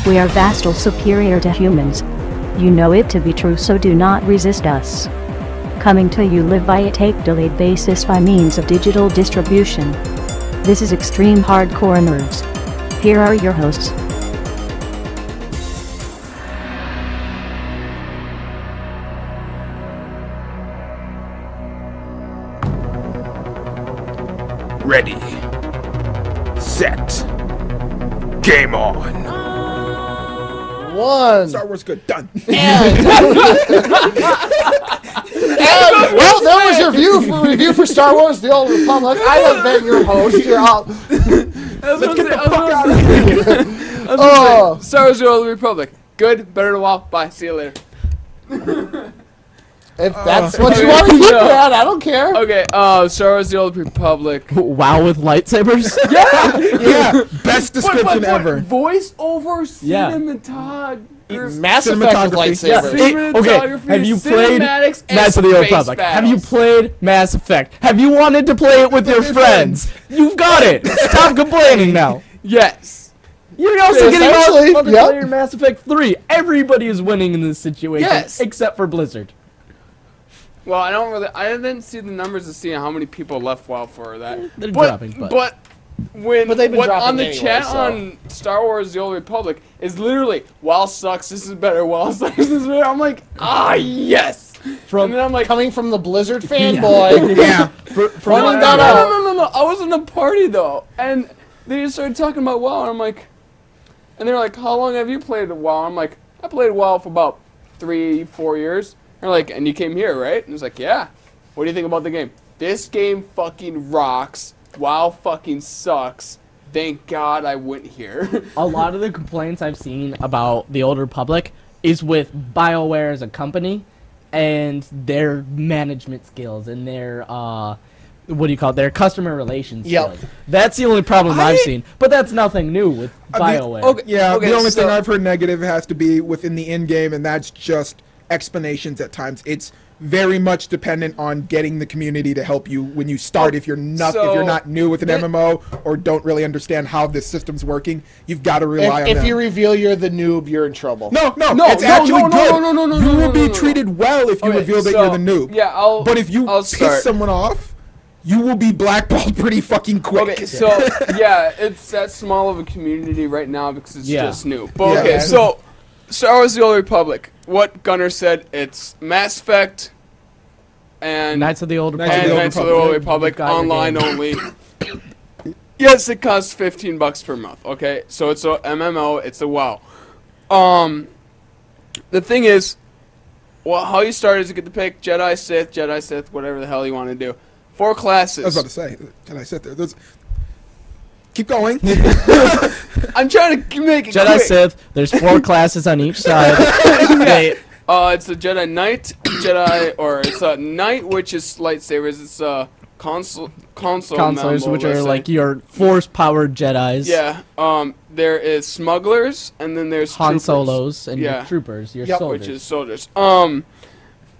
We are vastly superior to humans. You know it to be true, so do not resist us. Coming to you live by a take-delayed basis by means of digital distribution. This is Extreme Hardcore Nerds. Here are your hosts. Ready, set, game on. One. Star Wars good, done. And well, that was your review for Star Wars: The Old Republic. I have been your host. You're out. Let's get the fuck out of here. Oh, Star Wars: The Old Republic. Good, better than a while. Bye. See you later. if that's what you want to keep at, I don't care. Okay, Star Wars: The Old Republic. WoW with lightsabers? Yeah, best description ever. Voice over Yeah. cinematography. Mass Effect with lightsabers. Okay, have you played cinematics, and Knights of the Old space Republic? Have you battles. played Mass Effect? Have you wanted to play it with your friends? You've got it. Stop complaining now. Yes. You're also getting Essentially, all yep. player Mass Effect 3. Everybody is winning in this situation, Yes. except for Blizzard. Well, I didn't see the numbers to see how many people left WoW for that. They're dropping, but But But they've been what dropping on the anyway, chat so. on Star Wars: The Old Republic is literally WoW sucks. This is better. WoW sucks. This is better. I'm like, yes. And then I'm like, Coming from the Blizzard fanboy. Yeah. Pointing that no, out. no. I was in a party though, and they just started talking about WoW, and I'm like, and they're like, how long have you played WoW? I'm like, I played WoW for about 3-4 years. They're like, and you came here, right? And it's like, yeah. What do you think about the game? This game fucking rocks. WoW fucking sucks. Thank God I went here. a lot of the complaints I've seen about the Old Republic is with BioWare as a company and their management skills and their their customer relations Yep. skills. That's the only problem I've seen. But that's nothing new with BioWare. Yeah, the only so- thing I've heard negative has to be within the end game, and that's just explanations at times. It's very much dependent on getting the community to help you when you start. If you're not new with an MMO or don't really understand how this system's working, you've got to rely on If them. you reveal you're the noob, you're in trouble. No, it's no, actually no, good. no, You will be no. treated well if you Okay, reveal that so, you're the noob. Yeah, But if you I'll piss start. someone off, you will be blackballed pretty fucking quick. Okay, so yeah, it's that small of a community right now because it's Yeah. just new. But Yeah. okay, so Star Wars: The Old Republic. What Gunnar said, it's Mass Effect and Knights of the Old Knights of Republic. the Old Knights of the Old Republic You've got your online game. only. Yes, it costs $15 per month. Okay, so it's a MMO. It's a WoW. The thing is, well, how you start is you get to pick Jedi, Sith, whatever the hell you want to do. 4 classes. I was about to say, can I sit there? Keep going. I'm trying to make it Jedi quick. Sith. There's 4 classes on each side. They- It's a Jedi Knight, or it's a Knight, which is lightsabers. It's a console counselors, member, which are let's say. like your force-powered Jedis. Yeah. There is smugglers, and then there's Han troopers. Solos and Yeah. your troopers, your Yep, soldiers. Which is soldiers.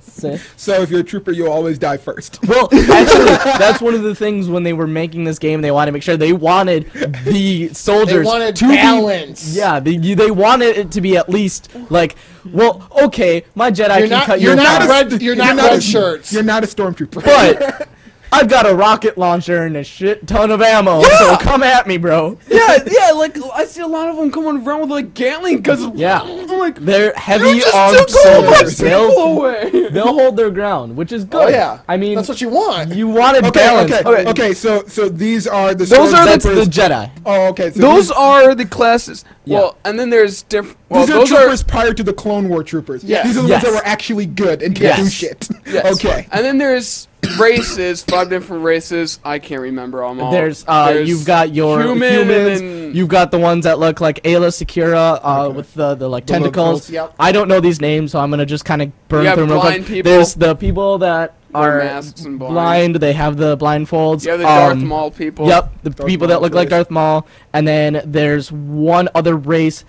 Sith. So if you're a trooper, you'll always die first. Well, actually, that's one of the things when they were making this game. They wanted to make sure they wanted the soldiers They wanted to balance. Be, yeah, they wanted it to be at least like, well, okay, my Jedi You're can not. cut You're your not throat, red. You're not red shirts. You're not a stormtrooper. but I've got a rocket launcher and a shit ton of ammo, so come at me, bro. yeah, like I see a lot of them coming around with like Gatling guns. Yeah. I'm like, They're heavy you just armed took all my soldiers. people away. They'll hold their ground, which is good. Oh yeah. I mean, that's what you want. you wanted balance. Okay. So these are the. Those are That's the stormtroopers. Jedi. Oh, okay. So Those are the classes. Yeah. Well, and then there's different. Well, these are those troopers prior to the Clone War troopers. Yes. These are the Yes. ones that were actually good and can Yes. do shit. Yes. Okay. And then there's races, 5 different races. I can't remember them all. There's you've got your human, humans. and then You've got the ones that look like Ayla Secura with the like The tentacles. locals, yep. I don't know these names, so I'm gonna just kind of burn You have through them real quick. blind people. There's the people that wear are masks and blind. They have the blindfolds. Yeah, the Darth Maul people. Yep, the Darth people that Maul's look like race. Darth Maul. And then there's one other race.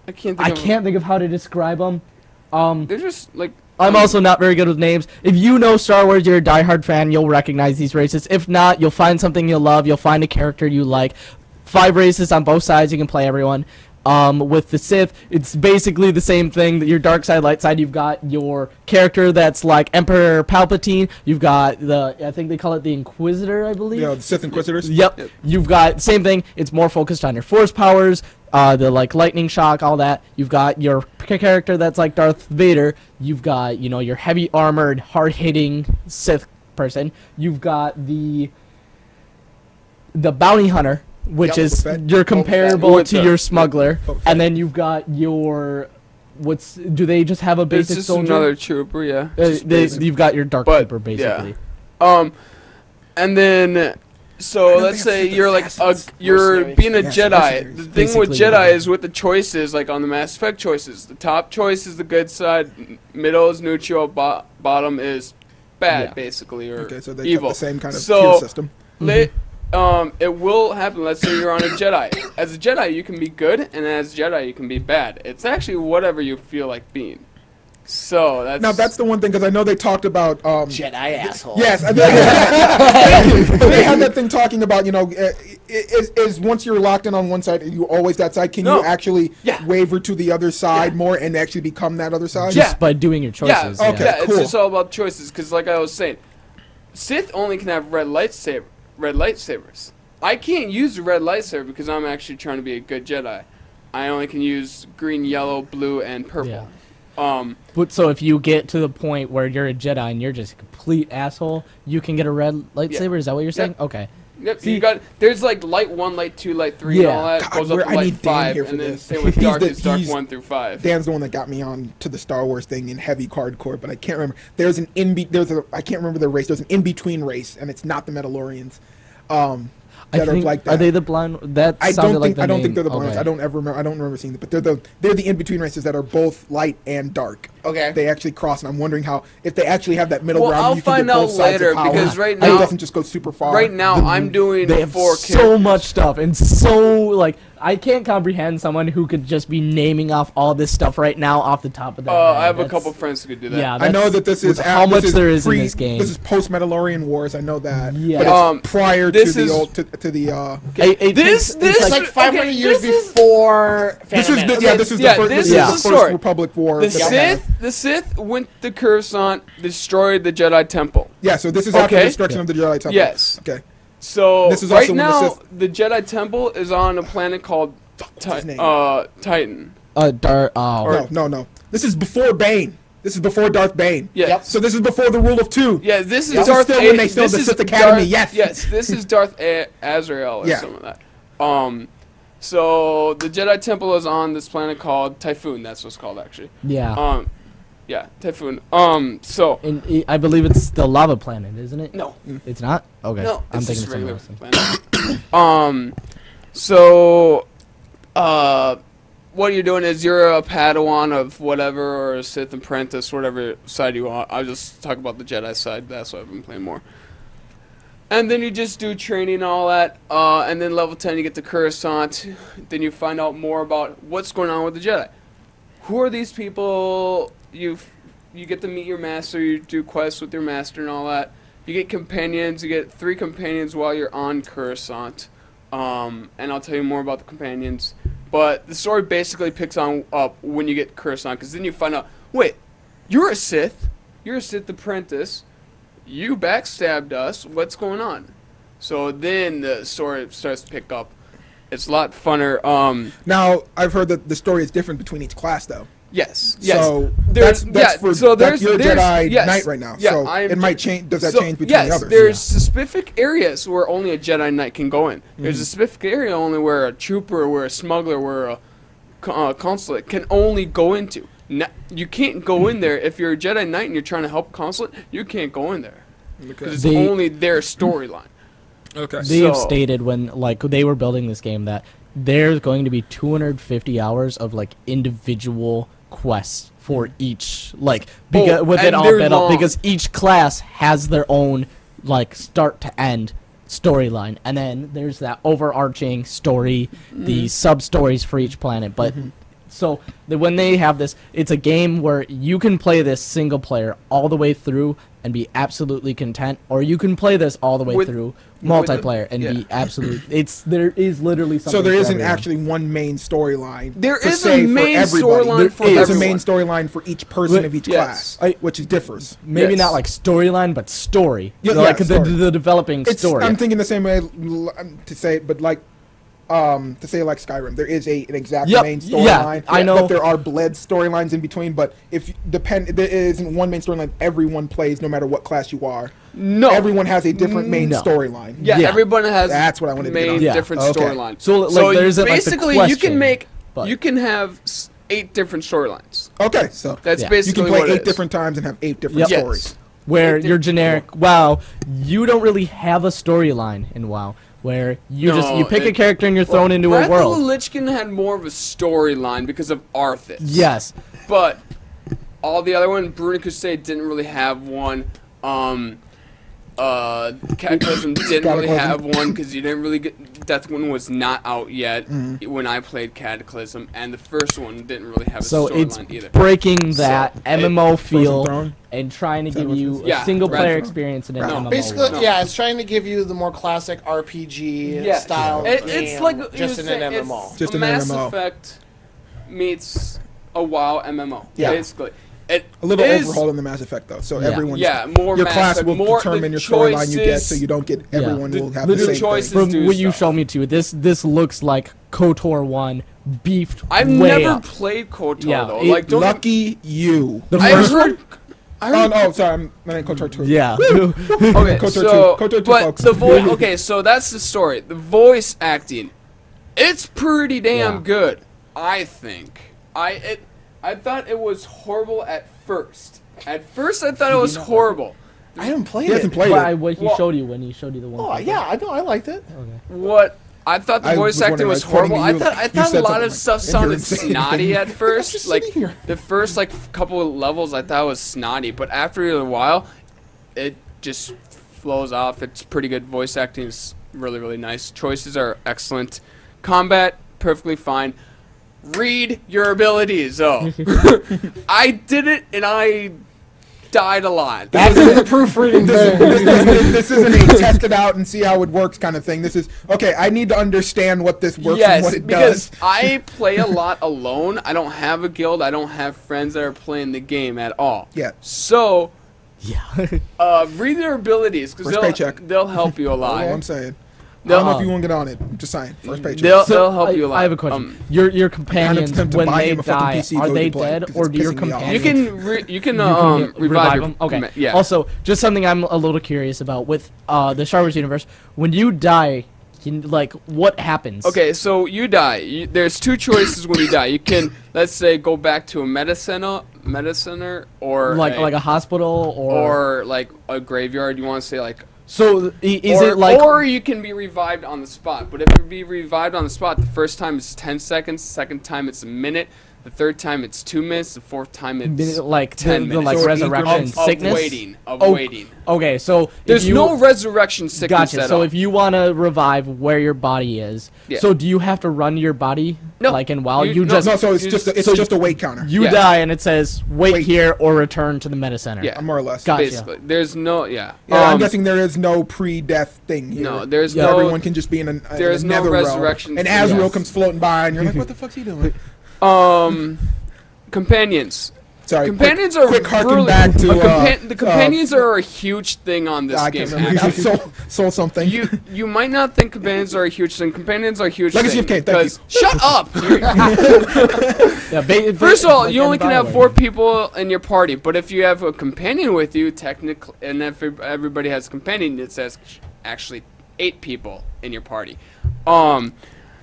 I can't. I can't think of how to describe them. They're just like. I'm also not very good with names. If you know Star Wars, you're a diehard fan, you'll recognize these races. If not, you'll find something you'll love. You'll find a character you like. 5 races on both sides. You can play everyone. With the Sith, it's basically the same thing. Your dark side, light side. You've got your character that's like Emperor Palpatine. You've got I think they call it the Inquisitor, I believe. Yeah, the Sith Inquisitors. Yep. You've got same thing. It's more focused on your force powers, the like lightning shock, all that. You've got your character that's like Darth Vader. You've got your heavy armored, hard hitting Sith person. You've got the bounty hunter, which is you're comparable to your smuggler, and then you've got your do they just have a basic it's just soldier? Another trooper, yeah. You've got your dark trooper basically. Yeah. And then let's say you're like you're being a Jedi. The thing with Jedi is with the choices, like on the Mass Effect choices, the top choice is the good side, middle is neutral, bottom is bad, basically, or so they evil. Kept the same kind of tier system. It will happen. Let's say you're on a Jedi. As a Jedi, you can be good, and as a Jedi, you can be bad. It's actually whatever you feel like being. So that's the one thing, because I know they talked about Jedi asshole. Yes, they had that thing talking about is once you're locked in on one side, are you always that side? Can you actually waver to the other side more and actually become that other side? Just by doing your choices. Okay, cool. It's just all about choices. Because like I was saying, Sith only can have red lightsabers. I can't use the red lightsaber because I'm actually trying to be a good Jedi. I only can use green, yellow, blue, and purple. Yeah. But so if you get to the point where you're a Jedi and you're just a complete asshole, you can get a red lightsaber. Is that what you're saying? Okay. Yep. See, there's like light 1, light 2, light 3, and all that. Goes up to light 5, and then same with dark. It's dark 1 through 5. Dan's the one that got me on to the Star Wars thing in heavy hardcore, but I can't remember. I can't remember the race. There's an in between race, and it's not the Mandalorians. Are they the blind? I don't think they're the blind. Okay. I don't remember seeing them. But they're the in between races that are both light and dark. Okay. They actually cross, and I'm wondering if they actually have that middle ground. I'll find out later because right now it doesn't just go super far. Right now, I'm doing they have 4 so much stuff and so I can't comprehend someone who could just be naming off all this stuff right now off the top of their head. I have a couple friends who could do that. Yeah, I know that this is how much there is in this game. This is post Mandalorian Wars. I know that. Yeah. But it's prior to the old to the. It's like 500 years before. This is the first Republic War. The Sith went to Coruscant, destroyed the Jedi Temple. Yeah, so this is after the destruction of the Jedi Temple. Yes. Okay. So this is right now, the Jedi Temple is on a planet called Titan. No. This is before Bane. This is before Darth Bane. Yeah. Yep. So this is before the Rule of Two. Yeah, this is Darth. Still when they still the Sith Academy. Yes, this is Darth Azrael or some of that. So the Jedi Temple is on this planet called Typhoon. That's what it's called, actually. Yeah. Yeah, Typhoon. I believe it's the lava planet, isn't it? No. It's not? Okay. No, I'm thinking it's regular planet. What you're doing is you're a Padawan of whatever, or a Sith apprentice, whatever side you want. I'll just talk about the Jedi side. That's what I've been playing more. And then you just do training and all that. And then level 10, you get to Coruscant. Then you find out more about what's going on with the Jedi. Who are these people? You get to meet your master. You do quests with your master and all that. You get companions. You get 3 companions while you're on Coruscant. And I'll tell you more about the companions. But the story basically picks up when you get Coruscant, because then you find out, wait, you're a Sith. You're a Sith apprentice. You backstabbed us. What's going on? So then the story starts to pick up. It's a lot funner. Now, I've heard that the story is different between each class, though. Yes. So that's you're a Jedi Knight right now. Yeah, so it might change. Does that change between the others? There's specific areas where only a Jedi Knight can go in. There's a specific area only where a trooper, where a smuggler, where a consulate can only go into. You can't go in there if you're a Jedi Knight and you're trying to help a consulate. You can't go in there because it's only their storyline. Okay. They've stated when they were building this game that there's going to be 250 hours of individual quests for each with it all built up, because each class has their own start to end storyline, and then there's that overarching story, the sub stories for each planet. But So when they have this, it's a game where you can play this single player all the way through and be absolutely content, or you can play this all the way through multiplayer and be absolute. There is literally something. So there for isn't everyone. actually one main storyline. There per is se a main for everybody. storyline for There's a everyone. main storyline for each person of each Yes. class, which differs. Maybe Yes. not like storyline, but story. Yeah, Like yeah, the story. developing story. I'm thinking the same way to say, but like. To say like Skyrim, there is an exact Yep, main yeah, storyline. I know. But there are bled storylines in between. But there isn't one main storyline everyone plays, no matter what class you are. No. Everyone has a different main No. storyline. Yeah, Yeah. everyone has That's what I wanted to get main on. Yeah. different Okay. storyline. So, like, there isn't, like, the basically you question, can make but- you can have 8 different storylines. Okay, so That's Yeah. you basically can play what it 8 is. different times and have 8 different Yep. stories. where It- your generic WoW, you don't really have a storyline in WoW. Where you No, pick a it- character and you're thrown into Breath a world. of the Lich King had more of a storyline because of Arthas. Yes. But all the other ones, Brunic Crusade didn't really have one. Cataclysm didn't really have one because you didn't really get. Deathwind was not out yet when I played Cataclysm, and the first one didn't really have a So it's storyline either. breaking that MMO feel Throne? and trying to that give what you it is? a Yeah, single Red player Throne. experience in an No. MMO. Basically, world. No. yeah, it's trying to give you the more classic RPG Yeah. style It's game, like you just in say, an it's MMO. Just a an Mass MMO. Effect meets a WoW MMO. Yeah. Basically, it A little is- overhaul in the Mass Effect though, so Yeah. everyone's Yeah, more your Mass class Effect, will more determine the your storyline you get, choices- so you don't get Yeah. everyone The- will have the the same choices thing. From do what you stuff. showed me too, this looks like KOTOR 1 beefed I've way never up. played KOTOR Yeah, though. it- Like, don't Lucky you. The I first heard. Oh, sorry, I meant KOTOR 2. Yeah. Okay, KOTOR so 2, KOTOR 2, but folks. the voice. Okay, so that's the story. The voice acting, it's pretty damn Yeah. good. I think. I thought it was horrible at first. At first, I thought it was horrible. I haven't played He hasn't it. played By it. what he Well- showed you when he showed you the one. Oh yeah, I know. I liked it. What I thought the I voice was acting wondering, was like, pointing horrible. at I you, thought like, I you thought a said lot something of like, stuff "And you're sounded insane." snotty at just first. Like sitting here. the first couple of levels, I thought was snotty, but after a while, it just flows off. It's pretty good. Voice acting is really really nice. Choices are excellent. Combat perfectly fine. Read your abilities. Oh, I did it and I died a lot. That is the proofreading thing. This isn't a test it out and see how it works kind of thing. This is, okay, I need to understand what this works and what Yes, it because does. I play a lot alone. I don't have a guild. I don't have friends that are playing the game at all. Yeah. So, Yeah. read their abilities because First paycheck. they'll help you a That's all I'm lot. saying. I They'll, don't know if you want to get on it. I'm just saying. First paycheck. they'll help you a lot. I have a question. Your companions, tempted to when buy they him a fucking die, PC are so he they could play, dead 'cause or it's do your pissing me off. you companions? can you can get- revive your them? Okay. Yeah. Also, just something I'm a little curious about with the Star Wars universe. When you die, what happens? Okay, so you die. There's 2 choices when you die. You can, let's say, go back to a medicine or Like a hospital or like a graveyard. You want to say like. So is it like or you can be revived on the spot. But if you be revived on the spot, the first time it's 10 seconds, second time it's a minute, the third time it's 2 minutes, the fourth time it's like 10 the minutes. like So resurrection of sickness? waiting. Oh, Waiting. Okay, so There's if you, no resurrection sickness gotcha. at So all. if you want to revive where your body is, Yeah. so do you have to run your body No. like in WoW? You- You no, just No, so it's You just just- it's just a weight counter. you Yeah. die and it says wait Wait. here or return to the meta center. Yeah. more or less. Gotcha. Basically, there's no Yeah, I'm Um, guessing there is no pre-death thing here. No, there's Yeah. no. Everyone can just be in a there's in a no nether realm, resurrection and thing. Azrael Yes. comes floating by, and you're like, "What the fuck's he doing?" Companions. Sorry, Companions quick, are quick harken really back to the companions are a huge thing on this I game. can't remember. actually. Soul something. You might not think companions are a huge thing. Companions are a huge Legacy thing. of Kain, thank because shut up. Yeah, First of all, you only can have 4 people in your party, but if you have a companion with you, technically, and if everybody has a companion, it says actually 8 people in your party.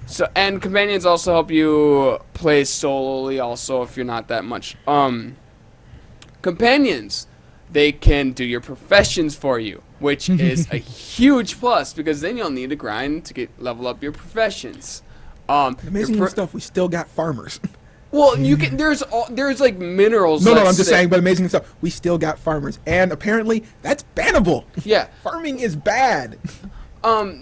So and companions also help you play solely. Also, if you're not that much. Companions, they can do your professions for you, which is a huge plus because then you'll need to grind to level up your professions. Amazing your stuff. We still got farmers. Well, you can. There's like minerals. No, let's I'm just say. saying, but amazing stuff. We still got farmers, and apparently that's bannable. Yeah. Farming is bad.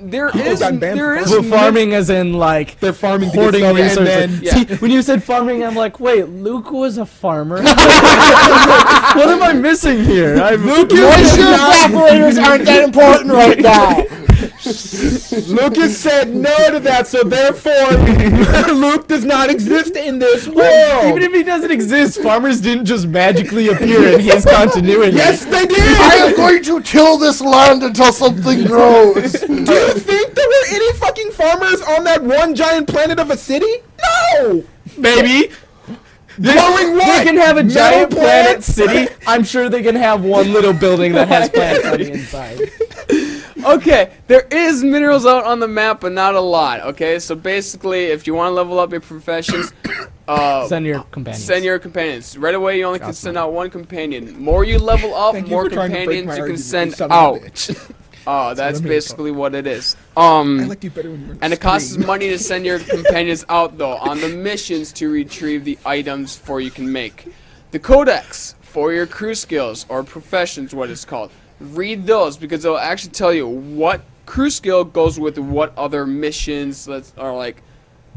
There is got banned there for is Well, farming as in like They're farming to get hoarding stuff, and resources. then Yeah. See, when you said farming, I'm like, wait, Luke was a farmer. What am I missing here? Moisture evaporators aren't that important right now. Lucas said no to that, so therefore Luke does not exist in this world. Even if he doesn't exist, farmers didn't just magically appear in his continuity. Yes, they did. I am going to till this land until something grows. Do you think there were any fucking farmers on that one giant planet of a city? No. Maybe. Growing what? They can have a Metal giant planet plants? city. I'm sure they can have one little building that has plants on the inside. Okay, there is minerals out on the map, but not a lot. Okay, so basically, if you want to level up your professions, Send your companions. send your companions. Right away, you only can send out one companion. More you level up, Thank you more for trying to break companions my you can argument, send you son of a out. bitch. Oh, that's let me basically what it is. I liked you better when you were on And the it costs screen. money to send your companions out, though, on the missions to retrieve the items for you can make. The codex for your crew skills, or professions, what it's called. Read those, because they'll actually tell you what crew skill goes with what other missions are like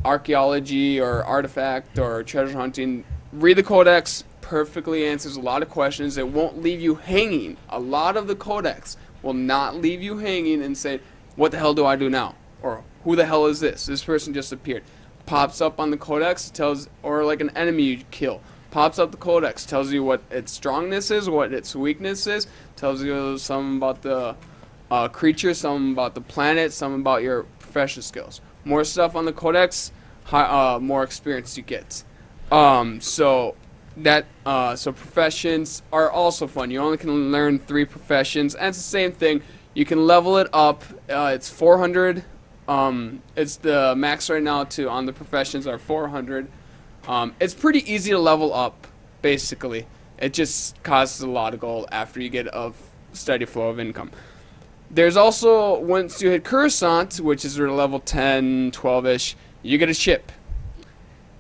archaeology or artifact or treasure hunting. Read the codex. Perfectly answers a lot of questions. It won't leave you hanging. A lot of the codex will not leave you hanging and say, what the hell do I do now? Or who the hell is this? This person just appeared. Pops up on the codex, tells, or like an enemy you kill. Pops up the codex, tells you what its strongness is, what its weakness is, tells you something about the creature, something about the planet, something about your profession skills. More stuff on the codex, more experience you get. So professions are also fun. You only can learn 3 professions, and it's the same thing. You can level it up. It's 400. It's the max right now on the professions are 400. It's pretty easy to level up, basically. It just costs a lot of gold after you get a steady flow of income. There's also, once you hit Coruscant, which is your level 10, 12-ish, you get a ship.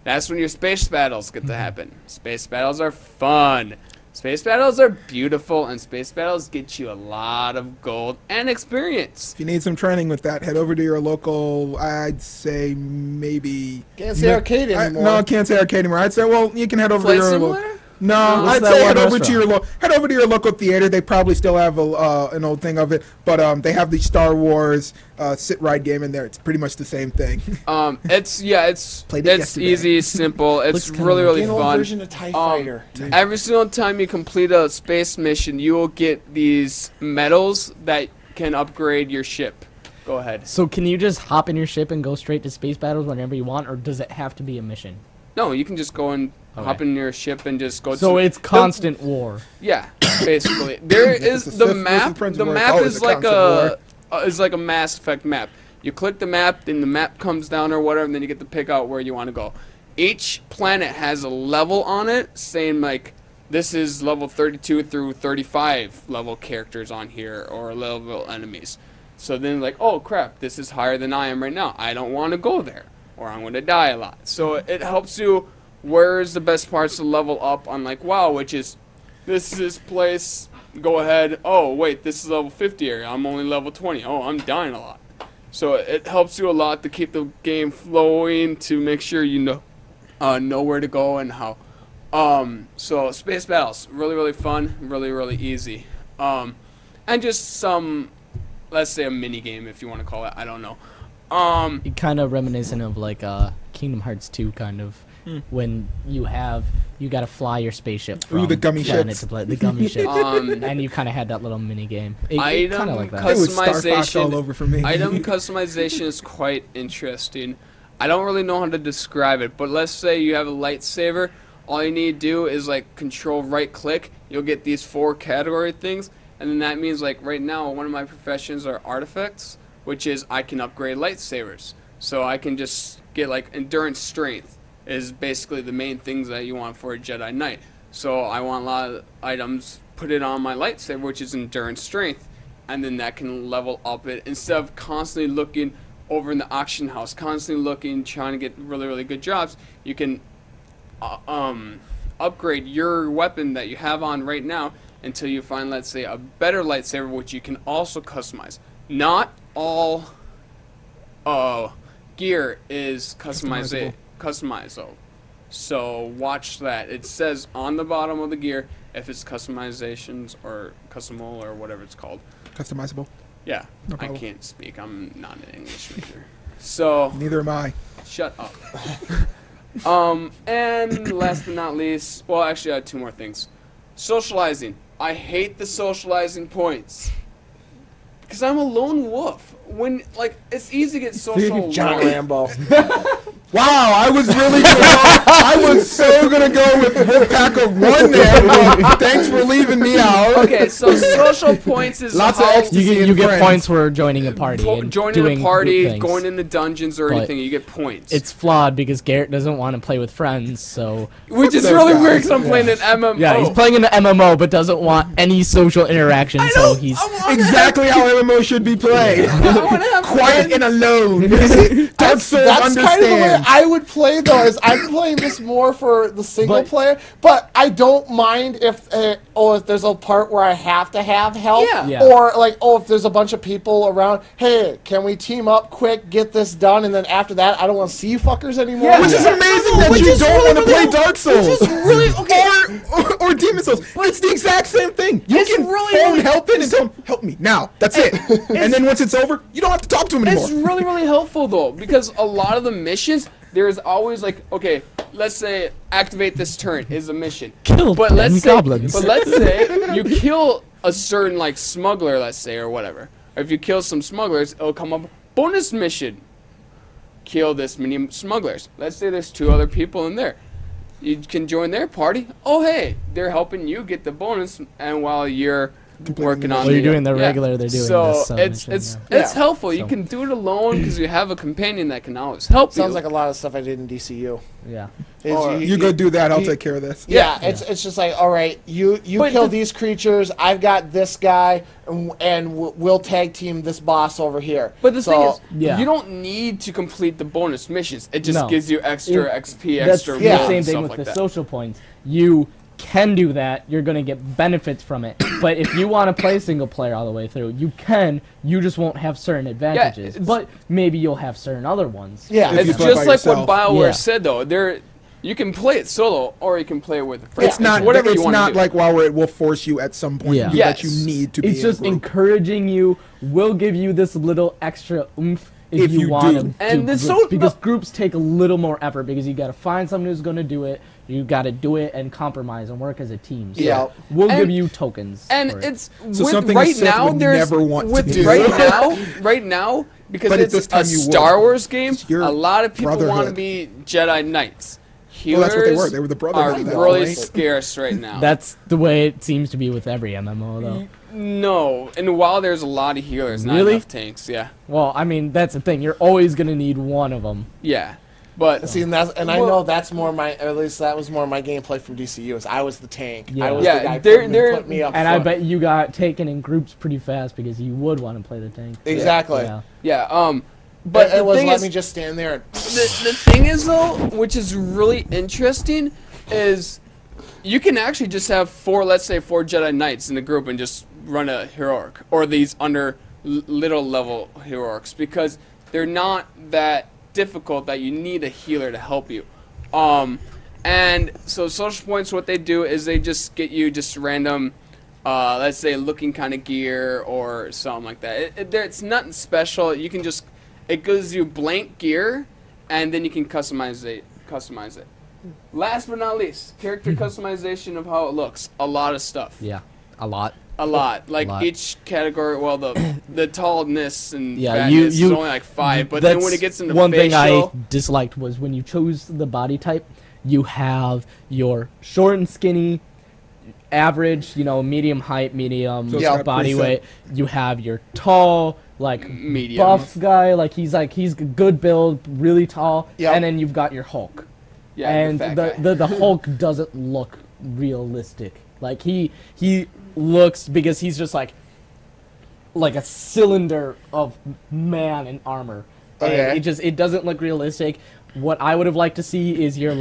That's when your space battles get to happen. Space battles are fun. Space battles are beautiful, and space battles get you a lot of gold and experience. If you need some training with that, head over to your local, I'd say maybe... Can't say arcade anymore. No, I can't say arcade anymore. I'd say, well, you can head over Flight to your... Simulator? No, What's I'd that say one head over to restaurant? your local theater. They probably still have an old thing of it, but they have the Star Wars sit ride game in there. It's pretty much the same thing. It's Played it yesterday. easy, simple. It's Looks kinda really An old fun. version of TIE Fighter. Every single time you complete a space mission, you will get these medals that can upgrade your ship. Go ahead. So can you just hop in your ship and go straight to space battles whenever you want, or does it have to be a mission? No, you can just go and hop in your ship and just go. So it's constant war. Yeah, basically. There is it's a the Sith map. versus Prince The War, map it's is like constant is like a Mass Effect map. You click the map, then the map comes down or whatever, and then you get to pick out where you want to go. Each planet has a level on it, saying like this is level 32 through 35 level characters on here or level enemies. So then like, oh crap, this is higher than I am right now. I don't want to go there, or I'm going to die a lot. So it helps you. Where's the best parts to level up on like WoW, which is this place, go ahead, oh wait, this is level 50 area, I'm only level 20, oh I'm dying a lot. So it helps you a lot to keep the game flowing, to make sure you know where to go and how. So space battles, really fun, really easy. And just some, let's say a mini game if you want to call it, I don't know. Kind of reminiscent of like Kingdom Hearts 2 kind of. When you gotta fly your spaceship from the gummy planet ships. to planet, the gummy ship, Um, and you kind of had that little mini game. Item Kind of like that. It was Star Fox customization. all over for me. Item customization is quite interesting. I don't really know how to describe it, but let's say you have a lightsaber. All you need to do is like control right click. You'll get these 4 category things, and then that means like right now one of my professions are artifacts, which is I can upgrade lightsabers. So I can just get like endurance strength is basically the main things that you want for a Jedi Knight. So I want a lot of items, put it on my lightsaber, which is endurance strength, and then that can level up it instead of constantly looking over in the auction house, constantly looking, trying to get really good jobs. You can upgrade your weapon that you have on right now until you find, let's say, a better lightsaber, which you can also customize. Not all gear is customizable. So watch that. It says on the bottom of the gear if it's customizations or customal or whatever it's called. Customizable. Yeah, No I problem. can't speak. I'm not an English major. So Neither am I. shut up. And last but not least, well, actually, I had 2 more things. Socializing. I hate the socializing points. Because I'm a lone wolf. When, like, it's easy to get social John alone. Rambo. Wow, I was really I was so gonna go with Wolfpack of 1 there, but thanks for leaving me out. Okay, so social points is Lots of how ecstasy. You get friends. points for joining a party. And joining doing a party, group things. going into dungeons or But anything, you get points. It's flawed because Garrett doesn't want to play with friends, so... Which is those really guys. weird because I'm playing an MMO. Yeah, he's playing an MMO but doesn't want any social interaction, so he's... Exactly how MMO should be played. I want to have Quiet and alone. Dark Souls That's kind of the way understand. I would play though. Is I'm playing this more for the single player, but I don't mind if if there's a part where I have to have help, Yeah. or like if there's a bunch of people around. Hey, can we team up quick, get this done, and then after that, I don't want to see you fuckers anymore. Yeah. Which is amazing that Which you is don't really, want to play really- Dark Souls. which is really- okay. Or Demon Souls. It's the exact same thing. You It's can really, phone really- help in and tell him, help me now. That's it. And then once it's over, you don't have to talk to him anymore. It's really, really helpful though, because a lot of the missions, there's always like, okay, let's say activate this turret is a mission. Kill But 10 let's say, goblins. but let's say you kill a certain like smuggler, let's say, or whatever. Or if you kill some smugglers, it'll come up bonus mission. Kill this many smugglers. Let's say there's 2 other people in there. You can join their party. Oh hey, they're helping you get the bonus, and while you're working on While you're the- doing the yeah. regular, they're doing so this it's mission, it's Yeah. helpful. You So- can do it alone because you have a companion that can always help Sounds you. like a lot of stuff I did in DCU. yeah. Is Or- You go do that. I'll you- take care of this. Yeah, it's just like, all right, you But kill the- these creatures. I've got this guy, and we'll tag team this boss over here. But the thing is, Yeah. you don't need to complete the bonus missions. It just No. gives you extra It- XP, That's extra the yeah. gold same and thing stuff with like the that. social points. You can do that. You're going to get benefits from it. But if you want to play single player all the way through, you can. You just won't have certain advantages. it's- But maybe you'll have certain other ones. Yeah, If you It's play just by like what yourself. BioWare Yeah. said, though. You can play it solo, or you can play it with friends. It's not. whatever It's you want not to do. like while it will force you at some point Yeah. to do that you Yes. need to be. It's in just a group. encouraging you. Will give you this little extra oomph If you want do. to And do the groups, so- because groups take a little more effort because you got to find someone who's going to do it. You got to do it and compromise and work as a team. So Yeah. we'll And- give you tokens. And for it. it's So with something right Seth now. would There's never want to with do. right now because But at it's this time a you would. Star Wars game. Your A lot of people want to brotherhood. be Jedi Knights. Well, that's what they were. Healers They were the are brotherhood at that really point. scarce right now. That's the way it seems to be with every MMO, though. No, and while there's a lot of healers, not Really? enough tanks. Yeah, Well, I mean, that's the thing. You're always going to need one of them. yeah, but See, I Well- know that's more my, or at least that was more my gameplay from DCU. Is I was the tank. Yeah. I was Yeah, the guy they're- put me up And I front. bet you got taken in groups pretty fast because you would want to play the tank. Exactly. Yeah. yeah, but It the was thing let is, me just stand there. And, the thing is though, which is really interesting, is you can actually just have let's say four Jedi Knights in a group and just run a heroic, or these under little level heroics, because they're not that difficult that you need a healer to help you. And so social points, what they do is they just get you just random, let's say looking kind of gear or something like that. It's nothing special. You can just, it gives you blank gear, and then you can customize it. Last but not least, character customization of how it looks. A lot of stuff. Yeah. A lot. A lot. Like lot. each category, well, the tallness and Yeah, fatness is you- only like 5, but then when That's it gets into one thing I facial, disliked was when you chose the body type, you have your short and skinny, average, medium height, medium So it's got body preset. weight. You have your tall, like medium. buff guy, he's good build, really tall, Yep. and then you've got your Hulk. Yeah, And fat the, guy. the the Hulk doesn't look realistic. Like he looks, because he's just like a cylinder of man in armor. And Okay. it doesn't look realistic. What I would have liked to see is your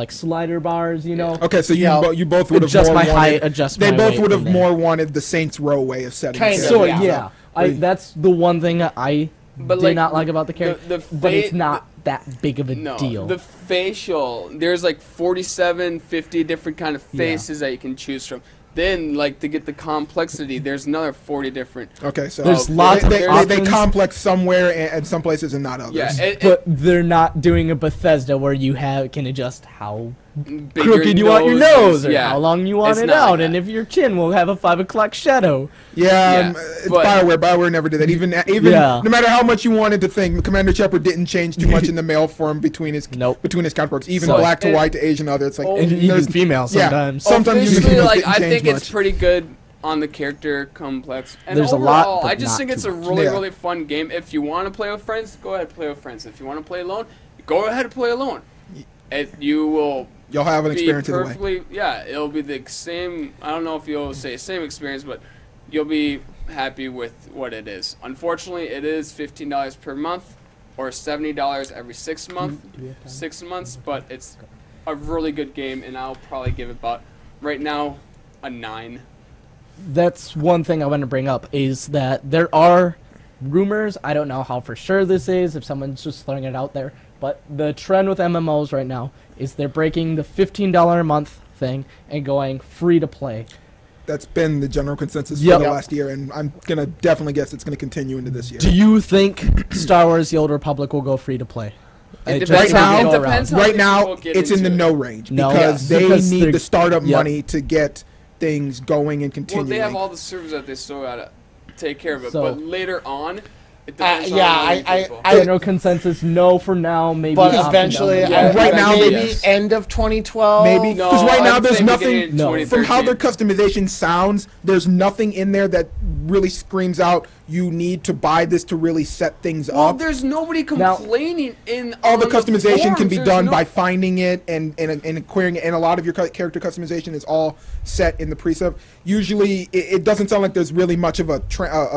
slider bars, Okay, so Yeah. you both would have Adjust more my wanted, height, adjust They my both weight would have from there. more wanted the Saints Row way of setting. Kind it of, up. So Yeah. yeah, That's the one thing I But, did like, not like about the character, but it's not that big of a deal. The facial, there's like 47, 50 different kind of faces that you can choose from. Then, like, to get the complexity, there's another 40 different. Okay, so There's lots of they options. complex somewhere and some places and not others. Yeah, But they're not doing a Bethesda where you can adjust how big crooked you your want your nose is, nose or how long you want It's it not out, like and that. if your chin will have a 5 o'clock shadow. Yeah, it's but- Bioware. Bioware never did that. Even Yeah. no matter how much you wanted to think, Commander Shepard didn't change too much in the male form between his Nope. counterparts. Even So- black to and- white to Asian other. It's like Oh, And even there's- female yeah, sometimes. sometimes you Officially, didn't like, I change think it's much. pretty good on the character complex. And There's a lot, overall, but I just not think it's too a much. really, Yeah. really fun game. If you want to play with friends, go ahead and play with friends. If you want to play alone, go ahead and play alone. You will You'll have an be experience either way. perfectly, yeah, it'll be the same, I don't know if you'll say same experience, but you'll be happy with what it is. Unfortunately, it is $15 per month or $70 every 6 months, but it's a really good game, and I'll probably give it about, right now, a 9. That's one thing I want to bring up is that there are rumors. I don't know how for sure this is, if someone's just throwing it out there, but the trend with MMOs right now is they're breaking the $15 a month thing and going free to play. That's been the general consensus Yep. for the last year, and I'm gonna definitely guess it's gonna continue into this year. Do you think Star Wars: The Old Republic will go free to play? It Just depends right to now- go it around. depends how Right many now, people get it's in the into no it. range No, because yeah. they Because need they're- the startup yep. money to get things going and Well, continuing. they have all the servers that they still gotta take care of it, So- but later on, it depends on yeah, how many I- people. General consensus, no for now, maybe. But up and eventually, down the Yeah, road. right now, maybe yes. end of 2012. Maybe No, because right now I'd there's say beginning nothing. of No. From how their 2013. customization sounds, there's nothing in there that really screams out you need to buy this to really set things Well, up. there's nobody Now- complaining in All the on customization can forums. be There's done no- by finding it and acquiring it, and a lot of your character customization is all set in the preset. Usually, it doesn't sound like there's really much of a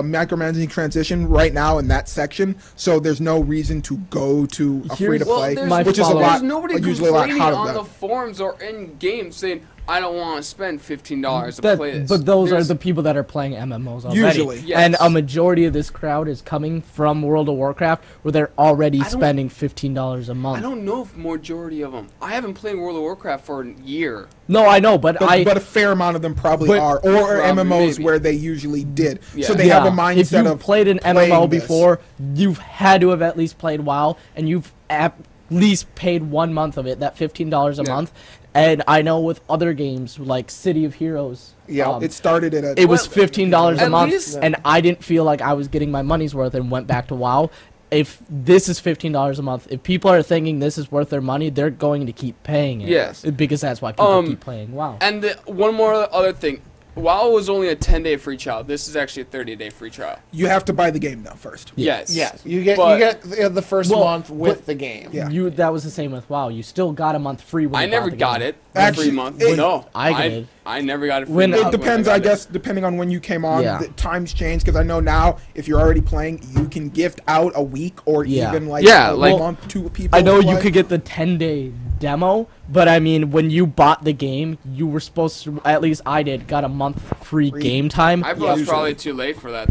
micromanaging transition right now in that section, so there's no reason to go to a Here's- free to Well, play, there's, My which is a follow-up. lot, there's nobody usually a lot complaining hotter on than the that. forums or in games saying, I don't want to spend $15 to That- play this. but those There's- are the people that are playing MMOs already. Usually. Yes. And a majority of this crowd is coming from World of Warcraft, where they're already I don't- spending $15 a month. I don't know if majority of them. I haven't played World of Warcraft for a year. No, I know, but But a fair amount of them probably But- are, or Probably, MMOs maybe. where they usually did. Yeah. So they have a If mindset you've of played an playing MMO this. before, you've had to have at least played WoW, and you've at least paid 1 month of it, that $15 a Yeah. month. And I know with other games like City of Heroes, Yeah, It started at it was Well, $15 a at month, least- and I didn't feel like I was getting my money's worth and went back to WoW. If this is $15 a month, if people are thinking this is worth their money, they're going to keep paying it. Yes. Because that's why people Um, keep playing WoW. And one more other thing. WoW was only a 10-day free trial. This is actually a 30-day free trial. you have to buy the game though first. Yes. yes, you get But- the first Well, month with but- the game. Yeah. That was the same with WoW. You still got a month free when I you never bought the got game. it. Actually, Free month. it- No. I did. I never got it free When- month It when depends, got I it. guess, depending on when you came on. Yeah. The times change because I know now if you're already playing, you can gift out a week or Yeah. even like Yeah, a like- month to people. I know to you play. could get the 10-day demo, but I mean, when you bought the game, you were supposed to, at least I did, got a month free game time. I was usually. probably too late for that.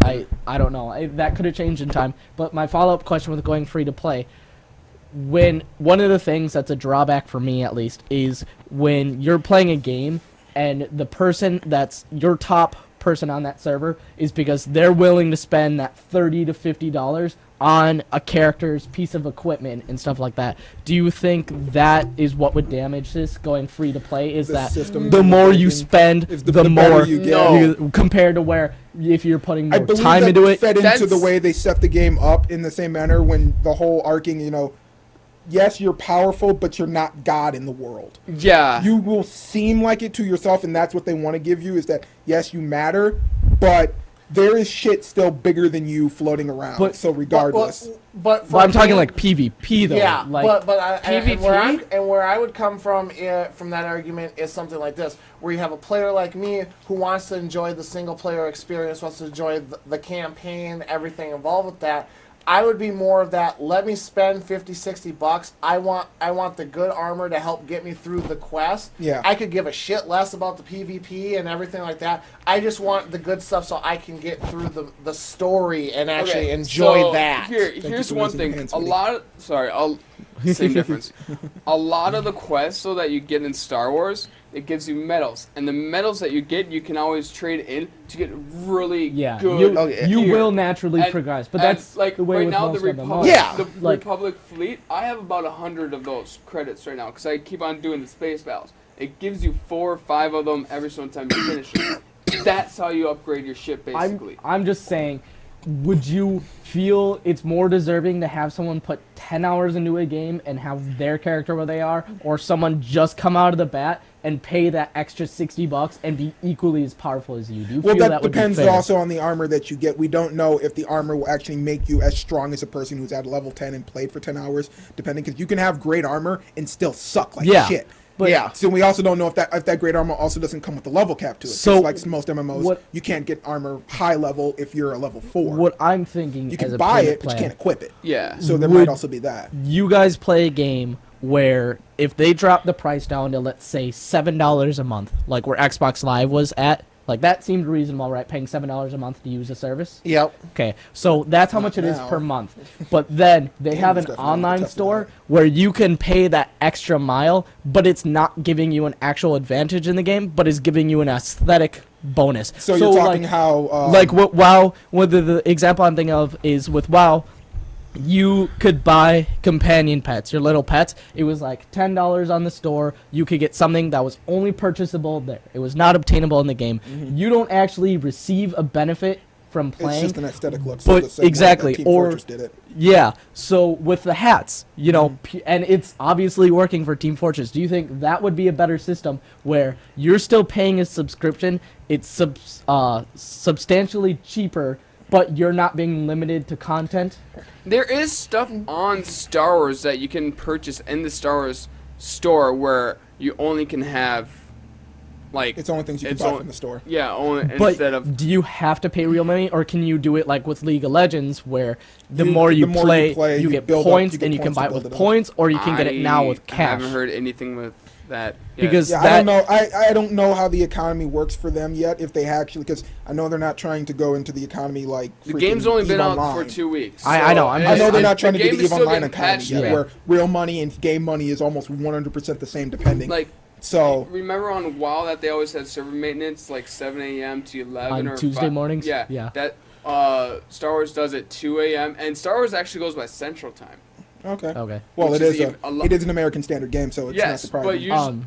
I don't know. That could have changed in time. But my follow-up question with going free to play, when one of the things that's a drawback for me at least is when you're playing a game and the person that's your top person on that server is because they're willing to spend that $30 to $50 on a character's piece of equipment and stuff like that. Do you think that is what would damage this going free to play? Is The that system the and more everything you spend, is the better more you get. No. compared to where if you're putting I more believe time that into it? fed into the That's- way they set the game up in the same manner when the whole arcing, yes, you're powerful, but you're not God in the world. Yeah. You will seem like it to yourself, and that's what they want to give you is that, yes, you matter, but there is shit still bigger than you floating around. But- so regardless. But But I'm talking game- like PvP though. Yeah, like, and PvP? where I would come from that argument is something like this, where you have a player like me who wants to enjoy the single player experience, wants to enjoy the campaign, everything involved with that. I would be more of that. Let me spend $50-$60. I want the good armor to help get me through the quest. Yeah. I could give a shit less about the PvP and everything like that. I just want the good stuff so I can get through the story and actually enjoy that. Here's one thing. I'll Same same difference. A lot of the quests though that you get in Star Wars, it gives you medals, and the medals that you get, you can always trade in to get really good. You gear. will naturally And- progress, but and, that's like the way right with now most the of them Republic, are. Yeah. the Republic fleet. I have about 100 of those credits right now because I keep on doing the space battles. It gives you 4 or 5 of them every single time you finish it. That's how you upgrade your ship, basically. I'm just saying, would you feel it's more deserving to have someone put 10 hours into a game and have their character where they are, or someone just come out of the bat and pay that extra $60 and be equally as powerful as you? Do you Well, feel that would be depends fair? also on the armor that you get. We don't know if the armor will actually make you as strong as a person who's at level 10 and played for 10 hours, depending, because you can have great armor and still suck like shit. But yeah. So we also don't know if that great armor also doesn't come with a level cap to it. So like most MMOs, you can't get armor high level if you're a level 4. What I'm thinking, You as can a buy player it, but you can't equip it. Yeah. So there Would- might also be that. you guys play a game where if they drop the price down to, let's say, $7 a month, like where Xbox Live was at, like that seemed reasonable, right? Paying $7 a month to use the service? Yep. Okay, so that's how much it is now. per month. But then they have an Gamers definitely online tested store out. where you can pay that extra mile, but it's not giving you an actual advantage in the game, but is giving you an aesthetic bonus. So you're talking like, how... like what WoW, the example I'm thinking of is with WoW, you could buy companion pets, your little pets. It was like $10 on the store. You could get something that was only purchasable there. It was not obtainable in the game. You don't actually receive a benefit from playing. It's just an aesthetic look. But the same way exactly, that Team or- Fortress did it. Yeah, so with the hats, you know, and it's obviously working for Team Fortress. Do you think that would be a better system where you're still paying a subscription, it's substantially cheaper, but you're not being limited to content? There is stuff on Star Wars that you can purchase in the Star Wars store where you only can have, like... It's only things you can it's buy on- from the store. Yeah, only But instead of... do you have to pay real money, or can you do it like with League of Legends, where the You- more you the more play, you play, you you get build up- points, you get and you can points to buy it build with it up. points, or you can get it now with I cash? haven't heard anything with that yet. Because Yeah, I don't know. I don't know how the economy works for them yet. If they actually, because I know they're not trying to go into the economy like The freaking game's only been EVE out Online. for 2 weeks. I know, I'm I know they're I- not trying to do game the is EVE still Online getting economy patched yet, yet. where real money and game money is almost 100% the same, depending. Like, So remember on WoW that they always had server maintenance, like 7 a.m. to 11 On or Tuesday 5? mornings? Yeah, Yeah. That Star Wars does it 2 a.m. and Star Wars actually goes by Central Time. Okay. well, which it is is even a lo- it is an American Standard game, so it's not Yes, surprising. but usually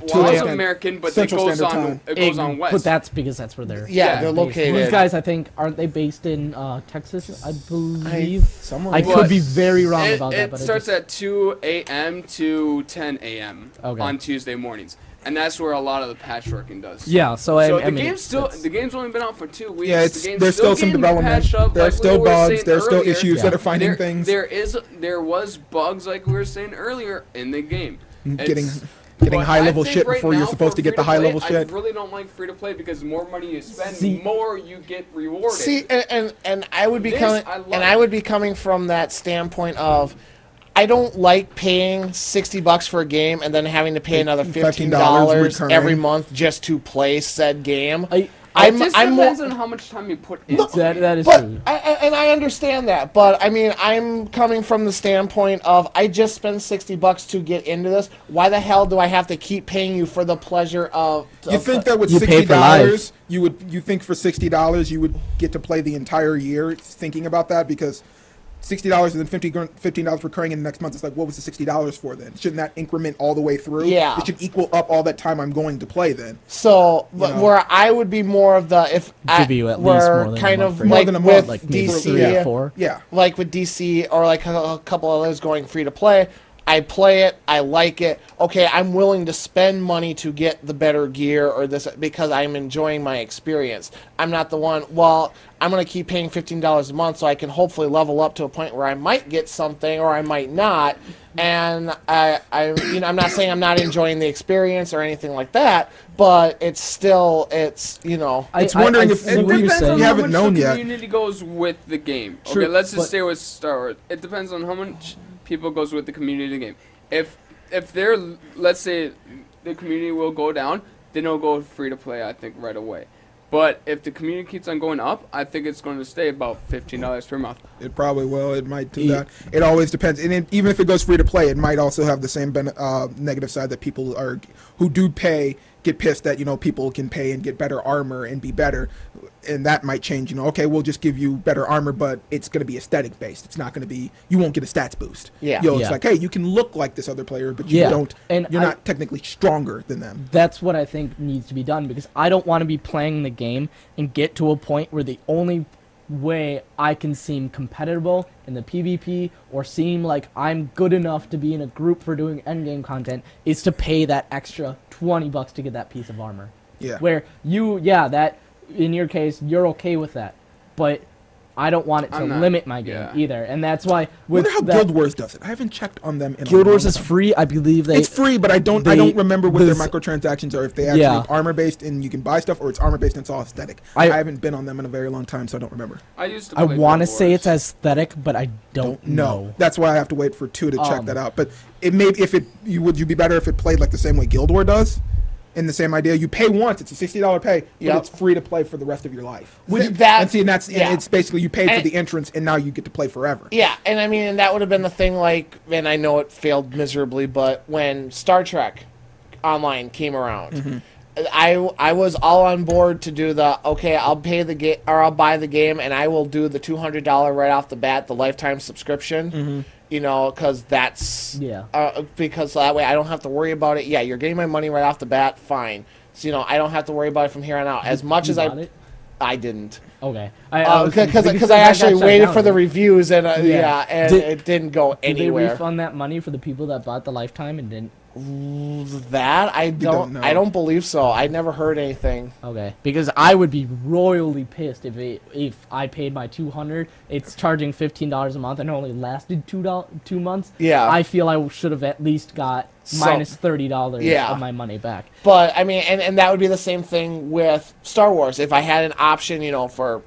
Two WoW's a.m. American, but it Central goes Standard on Time. it goes on west. But that's because that's where they're Yeah, Yeah. they're based. located. These guys, I think, aren't they based in Texas? I believe. Somewhere I in could be very wrong it, about that, but it starts at 2 a.m. to 10 a.m. Okay. on Tuesday mornings, and that's where a lot of the patchworking does. yeah. So, So I the mean, game's still it's- the game's only been out for 2 weeks. Yeah, The game's there's still some getting development. patched up, There's like still we were bugs. saying There's still earlier. issues Yeah. that are finding things. There was bugs like we were saying earlier in the game. Getting It's- but high I level think shit right before you're now supposed for to get the high free-to-play, level shit. I really don't like free to play because the more money you spend, See- the more you get rewarded. See, and I would be This coming, I love. and I would be coming from that standpoint of, I don't like paying $60 for a game and then having to pay another $15 recurring. every month just to play said game. it I'm just more, depends on how much time you put into it. that is but true. I understand that, but I mean, I'm coming from the standpoint of I just spent $60 to get into this. Why the hell do I have to keep paying you for the pleasure of? You think that with You pay for $60 you think for $60 you would get to play the entire year? Thinking about that, because $60 and then $15 recurring in the next month. It's like, what was the $60 for then? Shouldn't that increment all the way through? Yeah. It should equal up all that time I'm going to play then. So, but know. where I would be more of the if Give you at least where more than a kind month of free. More like than a with month, like maybe DC, 3 or 4. Yeah. like with DC or like a couple others going free to play. I play it, I like it. Okay, I'm willing to spend money to get the better gear or this because I'm enjoying my experience. I'm not the one, well, I'm going to keep paying $15 a month so I can hopefully level up to a point where I might get something or I might not. And I'm not saying I'm not enjoying the experience or anything like that, but it's It's wondering if see what you're Depends saying. on You how haven't much known the yet. community goes with the game. True, Okay, let's just but- stay with Star Wars. It depends on how much people goes with the community of the game. If they're, let's say, the community will go down, then it'll go free to play, I think, right away. But if the community keeps on going up, I think it's going to stay about $15 per month. It probably will. It might do that. It always depends. And even if it goes free to play, it might also have the same negative side that people who do pay get pissed that people can pay and get better armor and be better, and that might change. Okay, we'll just give you better armor, but it's going to be aesthetic based. It's not going to be. You won't get a stats boost. Yeah. It's Yeah. like, hey, you can look like this other player, but you Yeah. don't. And you're not technically stronger than them. That's what I think needs to be done, because I don't want to be playing the game and get to a point where the only way I can seem competitive in the PvP or seem like I'm good enough to be in a group for doing endgame content is to pay that extra $20 to get that piece of armor. Yeah. Where that in your case, you're okay with that, but I don't want it to I'm not- limit my game yeah. either, and that's why I with wonder how that, Guild Wars does it. I haven't checked on them in a Guild Wars long is time. free. I believe It's free, but I don't remember what their this- microtransactions are. If they actually Yeah. armor based and you can buy stuff, or it's armor based and it's all aesthetic. I- I haven't been on them in a very long time, so I don't remember. I used to I play want to Guild say Wars. it's aesthetic, but I don't know. That's why I have to wait for 2 to check Um, that out. But it may would you be better if it played like the same way Guild War does? In the same idea, you pay once; it's a $60 pay, but Yep. it's free to play for the rest of your life. And Yeah. it's basically you paid for And- the entrance, and now you get to play forever. Yeah, and I mean, and that would have been the thing, and I know it failed miserably, but when Star Trek Online came around, I was all on board to do I'll pay the game, or I'll buy the game, and I will do the $200 right off the bat, the lifetime subscription. Because that's because that way I don't have to worry about it. Yeah, you're getting my money right off the bat, fine. So I don't have to worry about it from here on out. As much as bought it? I didn't. Okay. Because I actually waited for the reviews and and it didn't go Did they anywhere. refund that money for the people that bought the lifetime and didn't? That I don't know. I don't believe so. I never heard anything. Okay, because I would be royally pissed if I paid my $200. It's charging $15 a month and only lasted 2 months. Yeah. I feel I should have at least got minus $30 Yeah. of my money back. But I mean, and that would be the same thing with Star Wars. If I had an option, for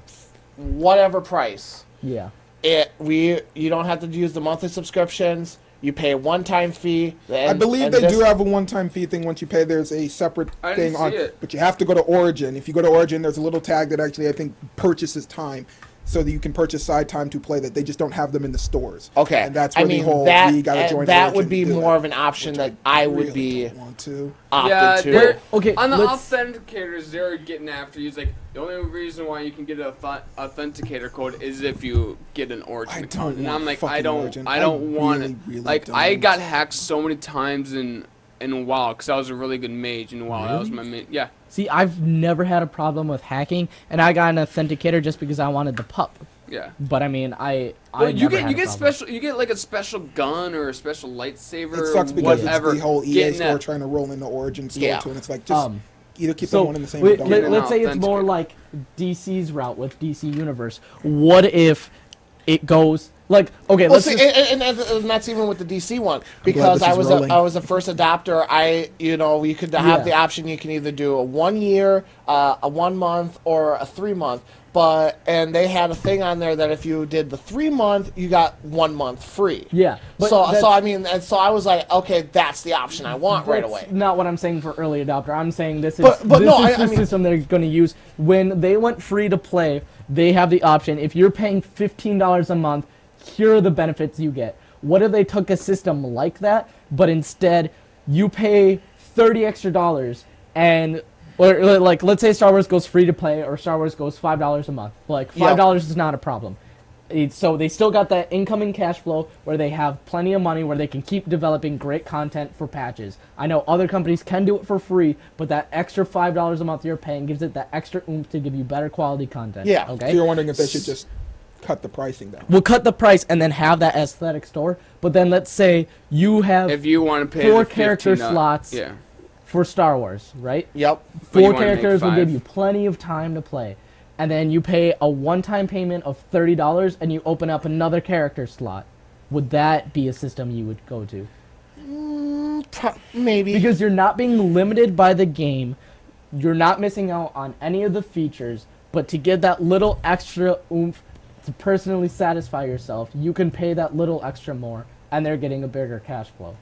whatever price, Yeah. you don't have to use the monthly subscriptions. You pay a one-time fee. I believe they do have a one-time fee thing. Once you pay, there's a separate I thing didn't on see it. but you have to go to Origin. If you go to Origin, there's a little tag that actually I think purchases time, so that you can purchase side time to play that. They just don't have them in the stores. Okay, and that's I where mean, the whole that we gotta join that Origin would be to do more it, of an option which that I would really be don't want to. opted to. they're- Okay, on the let's- authenticators, they're getting after you. It's like the only reason why you can get an authenticator code is if you get an Origin I account. don't And want I'm like, fucking Origin. I don't want really, it. really Like, don't. I got hacked so many times in WoW because I was a really good mage in WoW. That was my main. Yeah. See, I've never had a problem with hacking, and I got an authenticator just because I wanted the pup. Yeah. But I mean, I Well, you never had get a problem. special. You get like a special gun or a special lightsaber. It sucks because whatever. it's the whole EA Getting store that- trying to roll into Origin store Yeah. too, and it's like just either keep So them one in the same. wait, or don't. get an let's say it's more authenticator. like DC's route with DC Universe. What if it goes like okay? Well, Let's see, just, and that's even with the DC one glad because this I is was rolling. I was a first adopter. You could have Yeah. the option. You can either do a 1 year, a 1 month, or a 3 month. And they had a thing on there that if you did the 3 month, you got 1 month free. yeah. But So that's- I mean, and so I was like, okay, that's the option I want right that's away. not what I'm saying for early adopter. I'm saying this is But this no, is I the mean- system they're going to use when they went free to play. They have the option. If you're paying $15 a month, here are the benefits you get. What if they took a system like that, but instead you pay $30 extra and or like let's say Star Wars goes free to play or Star Wars goes $5 a month. Like $5 is not a problem. So they still got that incoming cash flow where they have plenty of money where they can keep developing great content for patches. I know other companies can do it for free, but that extra $5 a month you're paying gives it that extra oomph to give you better quality content. Yeah. Okay. So you're wondering if they should just cut the pricing down. We'll cut the price and then have that aesthetic store. But then let's say you have If you want to pay 4 the character 15, slots yeah. for Star Wars, right? Yep. But you 4 wanna make characters will 5. give you plenty of time to play. And then you pay a one-time payment of $30 and you open up another character slot. would that be a system you would go to? Maybe. Because you're not being limited by the game, you're not missing out on any of the features, but to get that little extra oomph to personally satisfy yourself, you can pay that little extra more, and they're getting a bigger cash flow.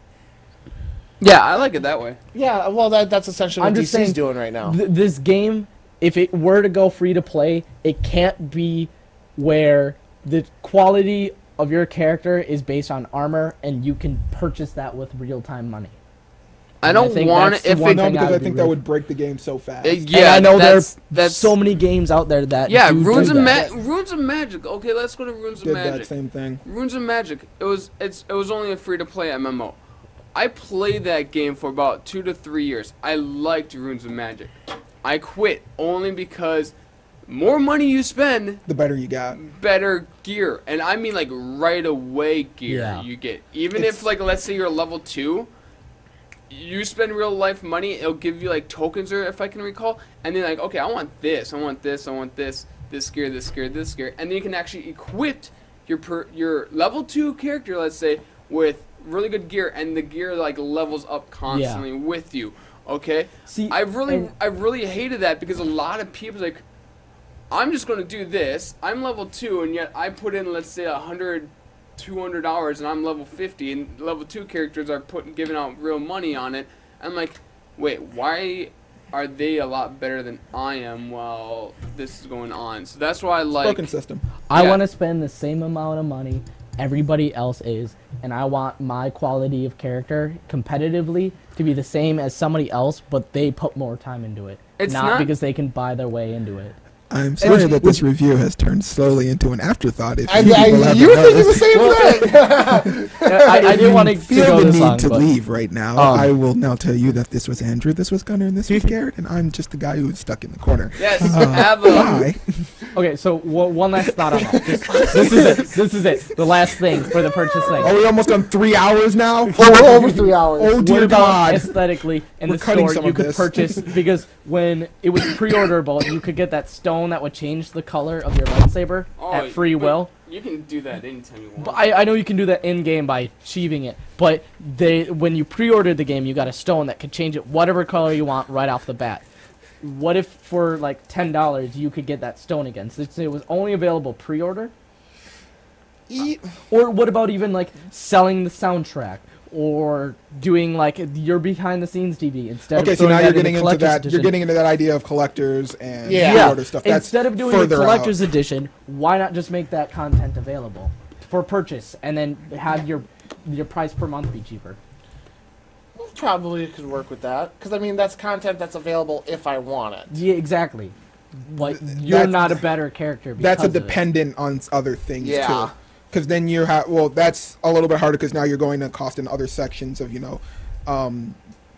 Yeah, I like it that way. Yeah, well, that's essentially what I'm just DC's saying, doing right now. This game, if it were to go free to play, it can't be where the quality of your character is based on armor, and you can purchase that with real-time money. I don't want it if it... No, because I think that would break the game so fast. Yeah, and I know that's there's so many games out there that Runes of Magic. Okay, let's go to Runes of Magic. That same thing. Runes of Magic. It was only a free-to-play MMO. I played that game for about 2 to 3 years. I liked Runes of Magic. I quit only because more money you spend, the better you got. Better gear. And I mean like right away gear you get. Even if like let's say you're level 2, you spend real life money, it'll give you like tokens, or if I can recall, and then like, okay, I want this, I want this, I want this gear, this gear, this gear, and then you can actually equip your level 2 character, let's say, with really good gear, and the gear like levels up constantly with you. Okay? See, I really hated that, because a lot of people like, I'm just gonna do this, I'm level 2, and yet I put in, let's say, $100, $200, and I'm level 50, and level 2 characters are giving out real money on it. I'm like, wait, why are they a lot better than I am while this is going on? So that's why I like... Broken system. I want to spend the same amount of money everybody else is, and I want my quality of character competitively to be the same as somebody else, but they put more time into it. It's not because they can buy their way into it. I'm sorry that this review has turned slowly into an afterthought. If you're thinking the same thing. I didn't want to feel go the this need long, to but leave right now. I will now tell you that this was Andrew, this was Gunnar, and this was Garrett, and I'm just the guy who was stuck in the corner. Yes, bye. Okay, so one last thought on that. This is it. The last thing for the purchase thing. Are we almost on 3 hours now? We're over 3 hours. Oh dear What about God! aesthetically in the store you could purchase, because when it was pre-orderable, you could get that stone that would change the color of your lightsaber at free will. You can do that anytime you want. But I know you can do that in game by achieving it, but when you pre-ordered the game, you got a stone that could change it whatever color you want right off the bat. What if for like $10 you could get that stone again? Since it was only available pre-order. Or what about even like selling the soundtrack, or doing like your behind-the-scenes TV instead of so now you're getting into that. edition. You're getting into that idea of collectors and pre-order stuff. That's instead of doing the collector's edition, why not just make that content available for purchase, and then have your price per month be cheaper? Probably could work with that, because I mean that's content that's available if I want it. Yeah, exactly. But you're not a better character. Because that's a dependent on other things too. Because then you have that's a little bit harder, because now you're going to cost in other sections of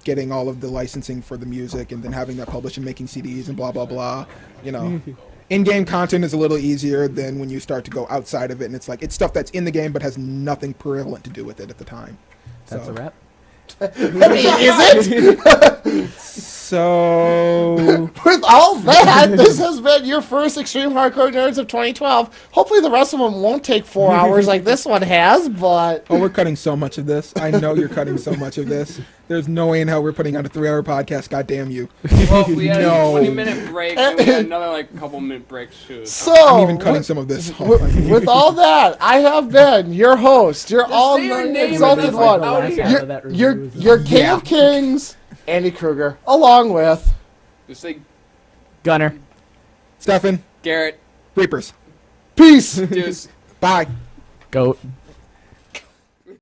getting all of the licensing for the music, and then having that published and making CDs and blah blah blah. In-game content is a little easier than when you start to go outside of it, and it's like it's stuff that's in the game but has nothing prevalent to do with it at the time. That's a wrap. Is it? So, with all that, this has been your first Extreme Hardcore Nerds of 2012. Hopefully the rest of them won't take 4 hours like this one has, but... Oh, we're cutting so much of this. I know you're cutting so much of this. There's no way in hell we're putting out a 3-hour podcast, god damn you. Well, we had a 20-minute break, and we had another couple-minute break, too. So, I'm even cutting some of this. With all that, I have been your host, your all-exalted one, your king of kings, Andy Kruger, along with... Just say Gunner, Stefan, Garrett, Reapers. Peace. Deuce. Bye. Goat.